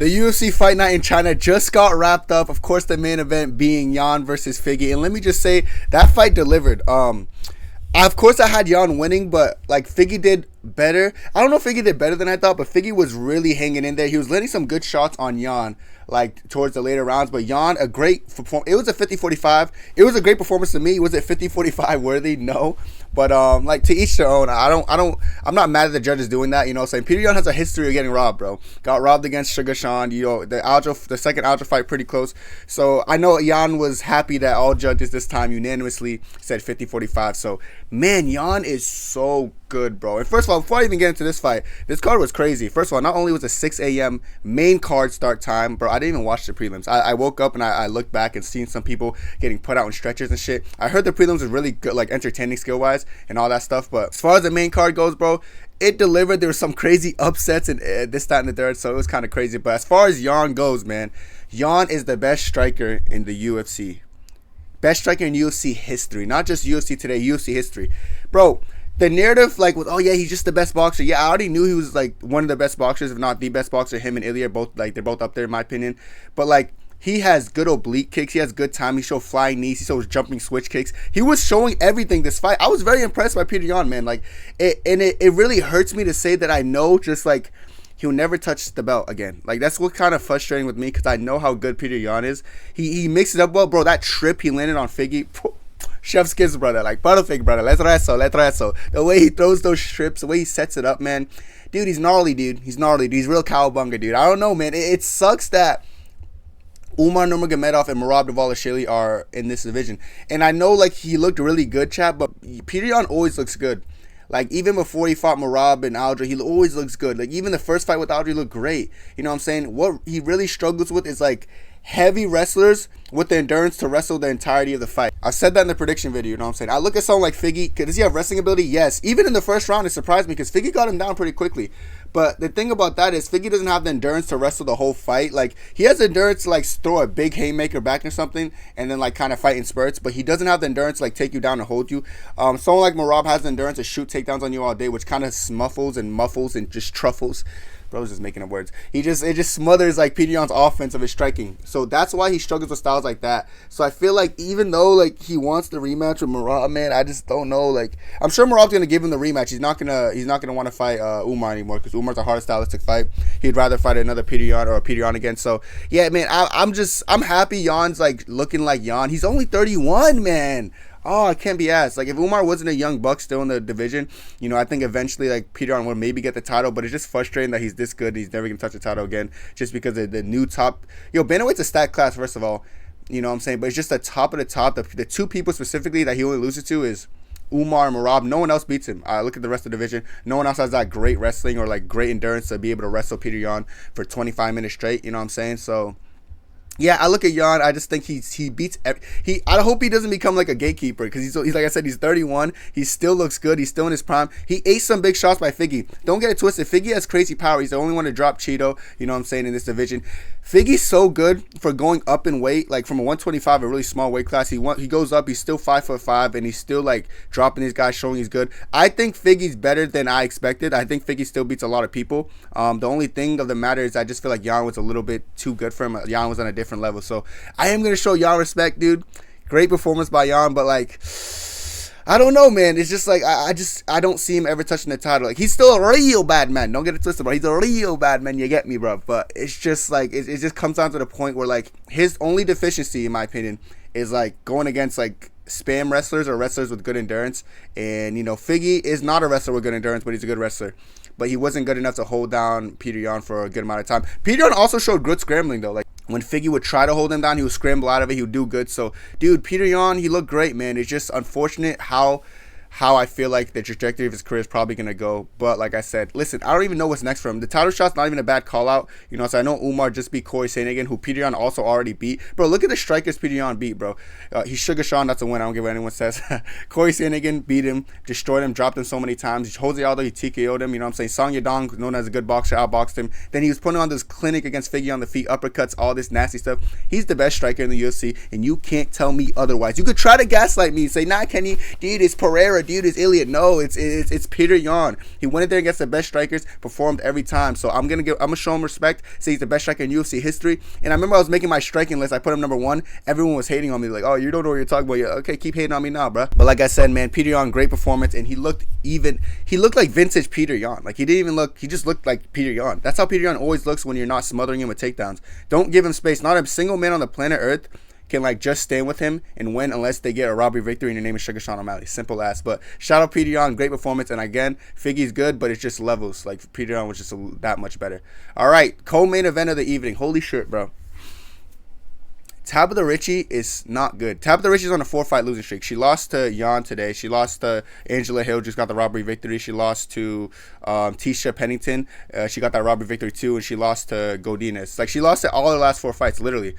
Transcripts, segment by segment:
The UFC Fight Night in China just got wrapped up. Of course, the main event being Yan versus Figgy. And let me just say, that fight delivered. Of course, I had Yan winning, but like Figgy did better. I don't know if Figgy did better than I thought, but Figgy was really hanging in there. He was letting some good shots on Yan, like towards the later rounds. But Yan, a great performance. It was a 50-45. It was a great performance to me. Was it 50-45 worthy? No. But like to each their own. I'm not mad at the judges doing that. You know what I'm saying? Peter Yan has a history of getting robbed, bro. Got robbed against Sugar Sean. You know, the second Aljo fight pretty close. So I know Yan was happy that all judges this time unanimously said 50-45. So man, Yan is so good, bro. And first of all, before I even get into this fight, this card was crazy. First of all, not only was it 6 a.m. main card start time, bro, I didn't even watch the prelims. I woke up and I looked back and seen some people getting put out in stretchers and shit. I heard the prelims was really good, like entertaining skill-wise and all that stuff. But as far as the main card goes, bro, it delivered. There were some crazy upsets and this, that, and the third, so it was kind of crazy. But as far as Yan goes, man, Yan is the best striker in the UFC. Best striker in UFC history. Not just UFC today, UFC history. Bro, the narrative, like, with, oh yeah, he's just the best boxer. Yeah, I already knew he was, like, one of the best boxers, if not the best boxer. Him and Ilya, both, like, they're both up there, in my opinion. But, like, he has good oblique kicks. He has good time. He showed flying knees. He shows jumping switch kicks. He was showing everything this fight. I was very impressed by Peter Yan, man. Like, it really hurts me to say that I know, just, like, he'll never touch the belt again. Like, that's what kind of frustrating with me, because I know how good Peter Yan is. He mixed it up well, bro. That trip he landed on Figgy, chef's kiss, brother. Like, perfect, brother. Let's wrestle. The way he throws those strips, the way he sets it up, man. Dude, he's gnarly, dude. He's real cowabunga, dude. I don't know, man. It sucks that Umar Nurmagomedov and Merab Dvalishvili are in this division. And I know, like, he looked really good, chat, but Peter Yan always looks good. Like, even before he fought Merab and Aljo, he always looks good. Like, even the first fight with Aljo, he looked great. You know what I'm saying? What he really struggles with is, like, heavy wrestlers with the endurance to wrestle the entirety of the fight. I said that in the prediction video, you know what I'm saying? I look at someone like Figgy. Does he have wrestling ability? Yes. Even in the first round, it surprised me because Figgy got him down pretty quickly. But the thing about that is Figgy doesn't have the endurance to wrestle the whole fight. Like, he has the endurance to, like, throw a big haymaker back or something and then, like, kind of fight in spurts. But he doesn't have the endurance to, like, take you down and hold you. Someone like Merab has the endurance to shoot takedowns on you all day, which kind of muffles and just truffles. Bro's just making up words. It just smothers, like, Peter Yan's offense of his striking. So that's why he struggles with styles like that. So I feel like even though, like, he wants the rematch with Merab, man, I just don't know. Like, I'm sure Merab's gonna give him the rematch. He's not gonna want to fight Umar anymore because Umar's a hard stylistic fight. He'd rather fight another Peter Yan or a Peter Yan again. So yeah, man, I'm happy Yan's, like, looking like Yan. He's only 31, man. Oh, I can't be asked. Like, if Umar wasn't a young buck still in the division, you know, I think eventually, like, Peter Yan would maybe get the title, but it's just frustrating that he's this good and he's never going to touch the title again just because of the new top. Yo, Bantamweight's a stat class, first of all, you know what I'm saying? But it's just the top of the top. The two people specifically that he only loses to is Umar and Merab. No one else beats him. Look at the rest of the division. No one else has that great wrestling or, like, great endurance to be able to wrestle Peter Yan for 25 minutes straight, you know what I'm saying? So yeah, I look at Yan. I just think he beats. I hope he doesn't become like a gatekeeper because he's like I said, he's 31. He still looks good. He's still in his prime. He ate some big shots by Figgy. Don't get it twisted. Figgy has crazy power. He's the only one to drop Cheeto. You know what I'm saying, in this division. Figgy's so good for going up in weight, like from a 125, a really small weight class. He goes up. He's still 5'5", and he's still like dropping these guys, showing he's good. I think Figgy's better than I expected. I think Figgy still beats a lot of people. The only thing of the matter is I just feel like Yan was a little bit too good for him. Yan was on a different level. So I am going to show Yan respect, dude. Great performance by Yan, but like, I don't know, man. It's just like, I don't see him ever touching the title. Like, he's still a real bad man. Don't get it twisted, bro. He's a real bad man. You get me, bro. But it's just like, it just comes down to the point where, like, his only deficiency, in my opinion, is like going against like spam wrestlers or wrestlers with good endurance. And, you know, Figgy is not a wrestler with good endurance, but he's a good wrestler. But he wasn't good enough to hold down Peter Yan for a good amount of time. Peter Yan also showed good scrambling, though. Like, when Figgy would try to hold him down, he would scramble out of it. He would do good. So, dude, Peter Yan, he looked great, man. It's just unfortunate how I feel like the trajectory of his career is probably going to go. But like I said, listen, I don't even know what's next for him. The title shot's not even a bad call out. You know, so I know Umar just beat Corey Sandhagen, who Peter Yan also already beat. Bro, look at the strikers Peter Yan beat, bro. He's Sugar Sean, that's a win. I don't care what anyone says. Corey Sandhagen beat him, destroyed him, dropped him so many times. Jose Aldo, he TKO'd him. You know what I'm saying? Song Yadong, known as a good boxer, outboxed him. Then he was putting on this clinic against Figgy on the feet, uppercuts, all this nasty stuff. He's the best striker in the UFC, and you can't tell me otherwise. You could try to gaslight me and say, nah, Kenny, dude, it's Pereira. dude is Elliott. No, it's Peter Yan. He went in there against the best strikers, performed every time. So I'm gonna show him respect. Say he's the best striker in UFC history. And I remember I was making my striking list. I put him number 1. Everyone was hating on me, like, oh, you don't know what you're talking about. Yeah, okay, keep hating on me now, bro. But like I said, man, Peter Yan, great performance, and he looked like vintage Peter Yan. Like he just looked like Peter Yan. That's how Peter Yan always looks when you're not smothering him with takedowns. Don't give him space. Not a single man on the planet Earth can like just stand with him and win unless they get a robbery victory and your name is Sugar Sean O'Malley. Simple as. But shout out Peter Yan, great performance. And again, Figgy's good, but it's just levels. Like Peter Yan was just that much better. All right, co-main event of the evening. Holy shit, bro. Tabitha Richie is not good. Tabitha Richie's on a 4-fight losing streak. She lost to Yan today. She lost to Angela Hill, just got the robbery victory. She lost to Tisha Pennington. She got that robbery victory too, and she lost to Godinez. Like she lost to all her last 4 fights, literally.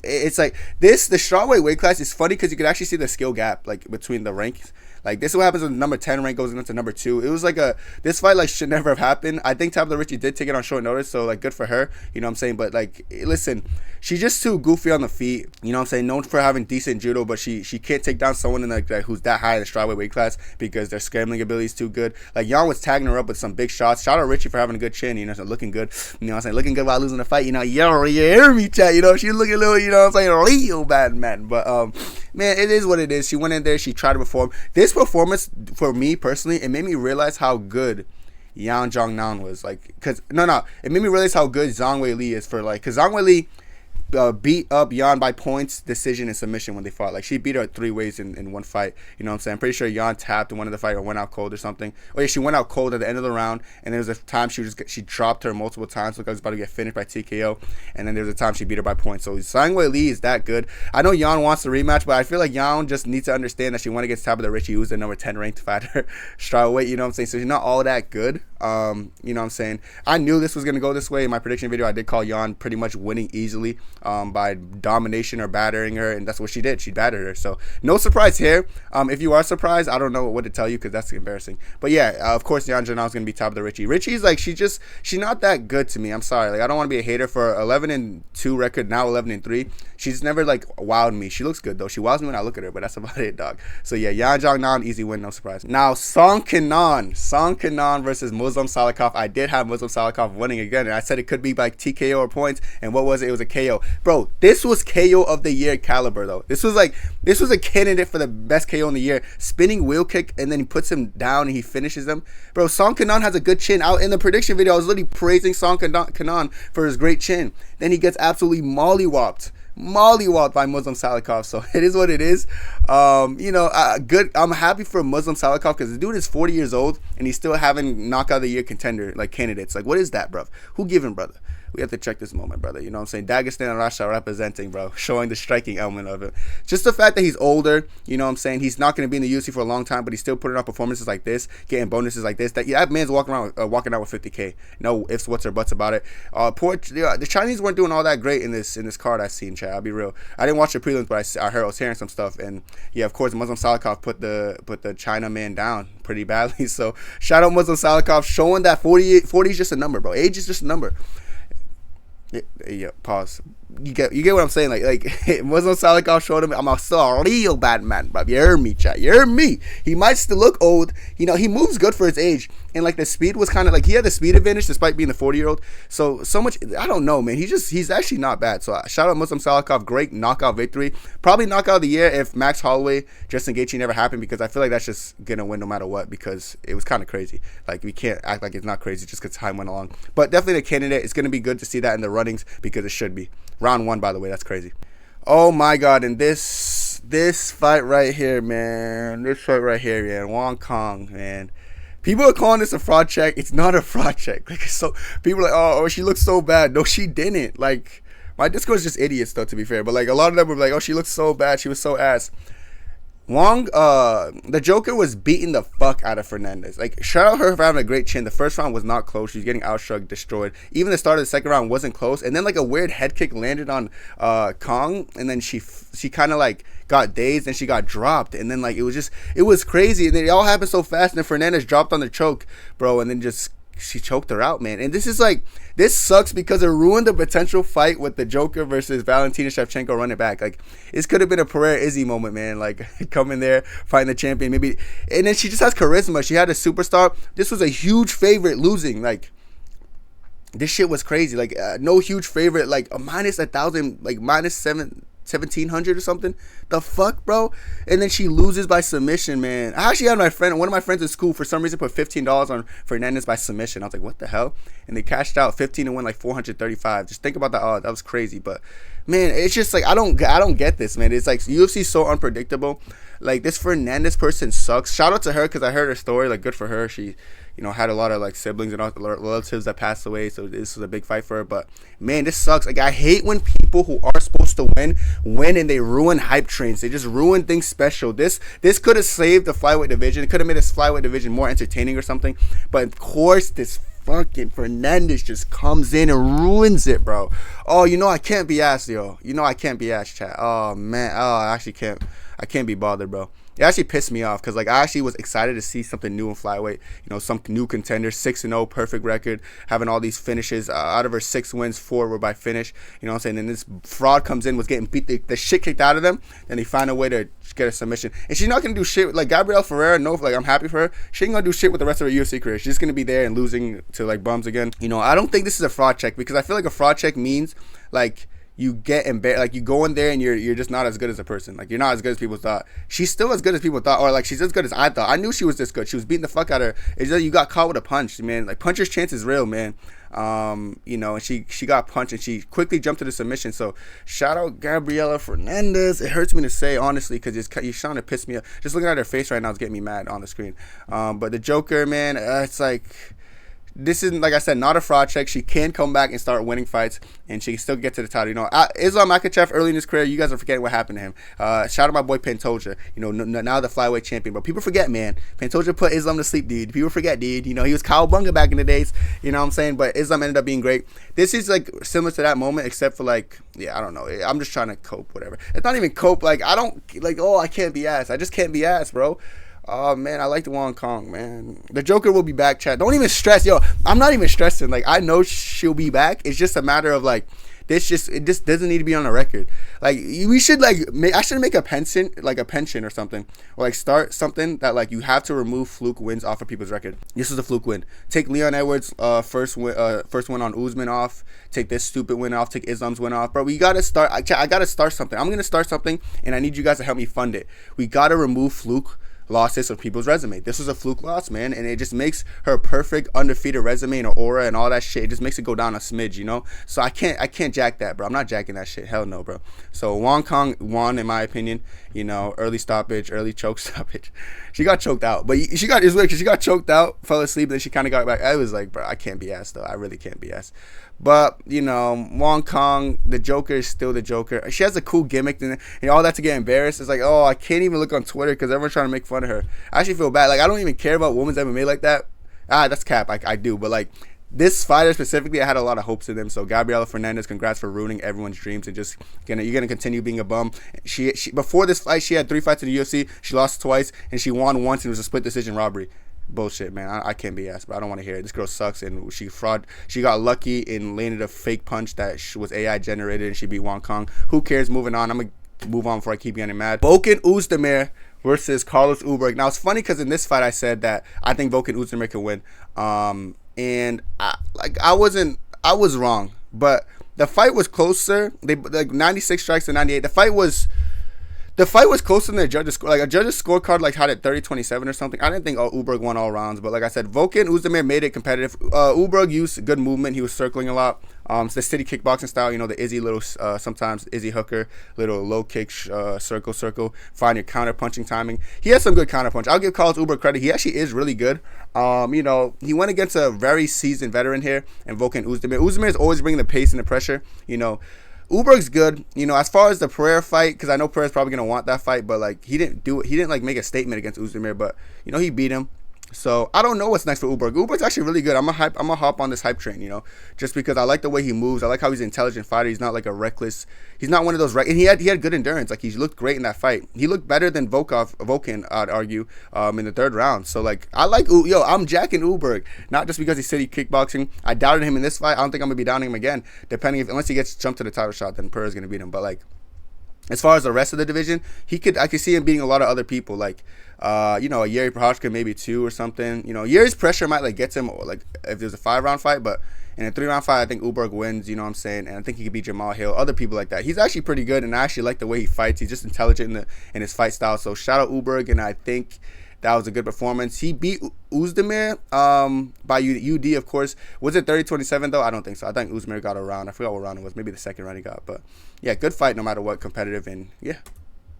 It's like the strawweight weight class is funny because you could actually see the skill gap like between the ranks. Like this is what happens when number 10 rank goes into number 2. It was like this fight like should never have happened. I think Tabitha Richie did take it on short notice, so like good for her. You know what I'm saying? But like listen, she's just too goofy on the feet. You know what I'm saying? Known for having decent judo, but she can't take down someone in like who's that high in the strawweight weight class because their scrambling ability is too good. Like Yan was tagging her up with some big shots. Shout out Richie for having a good chin. You know, so looking good. You know what I'm saying? Looking good while losing the fight. You know, you hear me, chat. You know, she's looking a little. You know what I'm saying? Real bad, man. But man, it is what it is. She went in there. She tried to perform. This performance, for me personally, it made me realize how good Yan Zhongnan was. Like, cause it made me realize how good Zhang Weili is for like, cause Zhang Weili beat up Yan by points, decision, and submission when they fought. Like she beat her 3 ways in one fight. You know what I'm saying? I'm pretty sure Yan tapped in one of the fight or went out cold or something. Oh yeah, she went out cold at the end of the round, and there was a time she dropped her multiple times, looked like it was about to get finished by TKO, and then there was a time she beat her by points. So Zhang Weili is that good. I know Yan wants the rematch, but I feel like Yan just needs to understand that she went against Tabitha Richie, who's the number 10 ranked fighter strawweight. You know what I'm saying? So she's not all that good. You know what I'm saying? I knew this was gonna go this way. In my prediction video, I did call Yan pretty much winning easily by domination or battering her, and that's what she did. She battered her. So no surprise here. If you are surprised, I don't know what to tell you because that's embarrassing. But yeah, of course, Yan Zhongnan is gonna be Tabitha Richie. Richie's like she's not that good to me. I'm sorry. Like I don't want to be a hater for 11-2 record, now 11-3. She's never like wowed me. She looks good though. She wows me when I look at her, but that's about it, dog. So yeah, Yan Zhongnan, easy win, no surprise. Now Song Kenan versus Muslim Salikov. I did have Muslim Salikov winning again, and I said it could be like TKO or points. And what was it? It was a KO, bro. This was KO of the year caliber though. This was a candidate for the best KO in the year. Spinning wheel kick, and then he puts him down and he finishes him. Bro, Song Kenan has a good chin. Out in the prediction video, I was literally praising Song Kenan for his great chin. Then he gets absolutely mollywopped by Muslim Salikov. So it is what it is. Good. I'm happy for Muslim Salikov because the dude is 40 years old and he's still having knockout of the year contender like candidates. Like what is that, bro? Who give him, brother? We have to check this moment, brother. You know what I'm saying? Dagestan and Russia representing, bro. Showing the striking element of it. Just the fact that he's older, you know what I'm saying? He's not going to be in the UFC for a long time, but he's still putting up performances like this, getting bonuses like this. That man's walking out with $50K. No ifs, whats, or buts about it. The Chinese weren't doing all that great in this card I've seen, Chad. I'll be real. I didn't watch the prelims, but I was hearing some stuff. And yeah, of course, Muslim Salikov put the China man down pretty badly. So shout out Muslim Salikov showing that 40 is just a number, bro. Age is just a number. Yeah, pause. You get what I'm saying? Like Muslim Salikov showed him I'm still a real bad man, bro. You hear me, chat? You hear me? He might still look old. You know, he moves good for his age. And like the speed was kind of like he had the speed advantage despite being the 40-year-old. So much I don't know, man. He's actually not bad. So shout out Muslim Salikov, great knockout victory. Probably knockout of the year if Max Holloway, Justin Gaethje never happened because I feel like that's just gonna win no matter what because it was kind of crazy. Like we can't act like it's not crazy just because time went along. But definitely the candidate. It's gonna be good to see that in the runnings because it should be. Round 1, by the way, that's crazy. Oh my god, and this fight right here, man. Wong Kong, man. People are calling this a fraud check. It's not a fraud check. Like so people are like, oh, she looks so bad. No, she didn't. Like my Discord is just idiots though, to be fair. But like a lot of them were like, oh, she looks so bad. She was so ass. Wong, the Joker was beating the fuck out of Fernandez. Like, shout out her for having a great chin. The first round was not close. She was getting outshrugged, destroyed. Even the start of the second round wasn't close. And then, like, a weird head kick landed on Kong. And then she kind of, like, got dazed and she got dropped. And then, like, it was crazy. And then it all happened so fast. And then Fernandez dropped on the choke, bro. And then just she choked her out, man. And this sucks because it ruined the potential fight with the Joker versus Valentina Shevchenko running back. Like, this could have been a Pereira Izzy moment, man. Like, coming there, fighting the champion, maybe. And then she just has charisma. She had a superstar. This was a huge favorite losing. Like, this shit was crazy. Like, no huge favorite. Like, a minus 1,000, like, minus 1,700 or something. The fuck, bro? And then she loses by submission, man. I actually had one of my friends in school for some reason put $15 on Fernandez by submission. I was like, what the hell? And they cashed out 15 and win like 435. Just think about that. Oh, that was crazy. But man, it's just like I don't get this, man. It's like UFC is so unpredictable. Like, this Fernandez person sucks. Shout out to her because I heard her story. Like, good for her. She, had a lot of like siblings and relatives that passed away, so this was a big fight for her. But man, this sucks. Like, I hate when people who are supposed to win and they ruin hype trains. They just ruin things special. This could have saved the flyweight division. It could have made this flyweight division more entertaining or something. But of course, this fucking Fernandez just comes in and ruins it, bro. Oh, I can't be asked, yo. I can't be asked, chat. Oh man, I actually can't. I can't be bothered, bro. It actually pissed me off because, like, I actually was excited to see something new in flyweight. Some new contender, 6-0, perfect record, having all these finishes. Out of her 6 wins, 4 were by finish. You know what I'm saying? And this fraud comes in, was getting beat the shit kicked out of them. Then they find a way to get a submission. And she's not going to do shit. Like, Gabrielle Ferreira, no, like, I'm happy for her. She ain't going to do shit with the rest of her UFC career. She's just going to be there and losing to, like, bums again. I don't think this is a fraud check because I feel like a fraud check means, like, you get embarrassed, like, you go in there and you're just not as good as a person. Like, you're not as good as people thought. She's still as good as people thought, or like she's as good as I thought. I knew she was this good. She was beating the fuck out of her. It's just you got caught with a punch, man. Like, puncher's chance is real, man. And she got punched and she quickly jumped to the submission. So shout out Gabriela Fernandez. It hurts me to say, honestly, because you're trying to piss me off. Just looking at her face right now is getting me mad on the screen. But the Joker, man, it's like, this isn't, like I said, not a fraud check. She can come back and start winning fights, and she can still get to the title. Islam Makhachev, early in his career, you guys are forgetting what happened to him. Shout out my boy Pantoja, now the flyweight champion. But people forget, man. Pantoja put Islam to sleep, dude. People forget, dude. He was cowabunga back in the days. You know what I'm saying? But Islam ended up being great. This is, like, similar to that moment, except for, like, I don't know. I'm just trying to cope, whatever. It's not even cope. Like, I don't, like, I can't be asked. I just can't be asked, bro. Oh, man, I like the Wong Kong, man. The Joker will be back, chat. Don't even stress. Yo, I'm not even stressing. Like, I know she'll be back. It's just a matter of, like, it just doesn't need to be on the record. Like, we should, like, I should make a pension or something. Or, like, start something that, like, you have to remove fluke wins off of people's record. This is a fluke win. Take Leon Edwards' first win on Usman off. Take this stupid win off. Take Islam's win off. Bro, we got to start. I got to start something. I'm going to start something, and I need you guys to help me fund it. We got to remove fluke losses of people's resume. This was a fluke loss, man, and it just makes her perfect undefeated resume and aura and all that shit. It just makes it go down a smidge, So I can't jack that, bro. I'm not jacking that shit. Hell no, bro. So Wong Kong won, in my opinion. Early stoppage, early choke stoppage. She got choked out, but it's weird because she got choked out, fell asleep, then she kind of got back. I was like, bro, I can't be asked though. I really can't be asked. But, Wong Kong, the Joker is still the Joker. She has a cool gimmick, and all that to get embarrassed. It's like, oh, I can't even look on Twitter because everyone's trying to make fun of her. I actually feel bad. Like, I don't even care about women's MMA like that. That's cap. I do. But, like, this fighter specifically, I had a lot of hopes in them. So, Gabriela Fernandez, congrats for ruining everyone's dreams and just you're gonna continue being a bum. She before this fight, she had 3 fights in the UFC. She lost twice, and she won once, and it was a split decision robbery. Bullshit, man. I can't be asked, but I don't want to hear it. This girl sucks, and she got lucky and landed a fake punch that was AI generated, and she beat Wong Kong. Who cares? Moving on. I'm gonna move on before I keep getting mad. Volkan Oezdemir versus Carlos Uberu. Now, it's funny because in this fight I said that I think Volkan Oezdemir can win, and I was wrong, but the fight was closer. They like 96 strikes to 98. The fight was closer than the judges' score. Like, a judge's scorecard had it 30-27 or something. I didn't think Uberu won all rounds, but like I said, Volkan Oezdemir made it competitive. Uberu used good movement. He was circling a lot. It's the city kickboxing style, the Izzy little, sometimes Izzy hooker, little low kick, circle, find your counter punching timing. He has some good counter punch. I'll give Carlos Uberu credit. He actually is really good. He went against a very seasoned veteran here, and Volkan Oezdemir. Oezdemir is always bringing the pace and the pressure, Uber's good, as far as the Pereira fight, because I know Pereira's probably going to want that fight, but, like, he didn't, like, make a statement against Oezdemir, but, he beat him. So I don't know what's next for Uber. Uber's actually really good. I'm a hop on this hype train, just because I like the way he moves. I like how he's an intelligent fighter. He's not like a reckless. He's not one of those. And he had good endurance. Like he looked great in that fight. He looked better than Volkan, I'd argue, in the third round. So like I like I'm jacking Uber, not just because he's city kickboxing. I doubted him in this fight. I don't think I'm gonna be doubting him again. Unless he gets jumped to the title shot, then Pereira's gonna beat him. But like, as far as the rest of the division, I could see him beating a lot of other people, like a Yuri Prochazka maybe two or something. Yuri's pressure might like get him like if there's a 5-round fight, but in a 3-round fight, I think Uberg wins. You know what I'm saying? And I think he could beat Jamal Hill, other people like that. He's actually pretty good, and I actually like the way he fights. He's just intelligent in his fight style. So shout out Uberg, and I think that was a good performance. He beat Uzdemir by UD, of course. Was it 30-27, though? I don't think so. I think Uzdemir got a round. I forgot what round it was. Maybe the second round he got. But, yeah, good fight no matter what, competitive. And, yeah,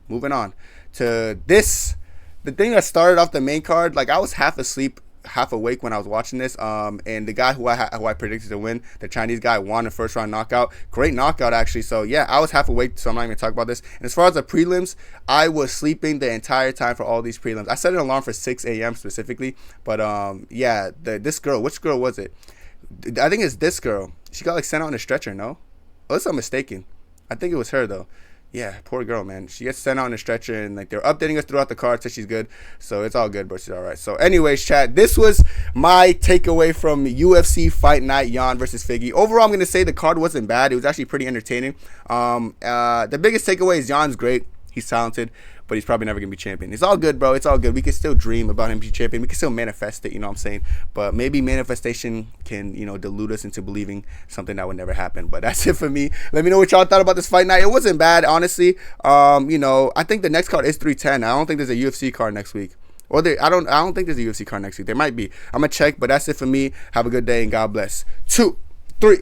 moving on to this. The thing that started off the main card, like, I was half asleep, half awake when I was watching this. And the guy who I predicted to win, the Chinese guy, won a first-round knockout. Great knockout, actually. So, yeah, I was half awake, so I'm not even going to talk about this. And as far as the prelims, I was sleeping the entire time for all these prelims. I set an alarm for 6 a.m. specifically. But, yeah, this girl, which girl was it? I think it's this girl. She got, like, sent out on a stretcher, no? Unless I'm mistaken. I think it was her, though. Yeah, poor girl, man. She gets sent out on a stretcher, and like they're updating us throughout the card, so she's good. So it's all good, but she's all right. So, anyways, chat. This was my takeaway from UFC Fight Night Yan versus Figgy. Overall, I'm gonna say the card wasn't bad. It was actually pretty entertaining. The biggest takeaway is Yan's great. He's talented, but he's probably never going to be champion. It's all good, bro. It's all good. We can still dream about him being champion. We can still manifest it, you know what I'm saying? But maybe manifestation can, delude us into believing something that would never happen. But that's it for me. Let me know what y'all thought about this fight night. It wasn't bad, honestly. I think the next card is 310. I don't think there's a UFC card next week. I don't think there's a UFC card next week. There might be. I'm going to check, but that's it for me. Have a good day, and God bless. 2, 3.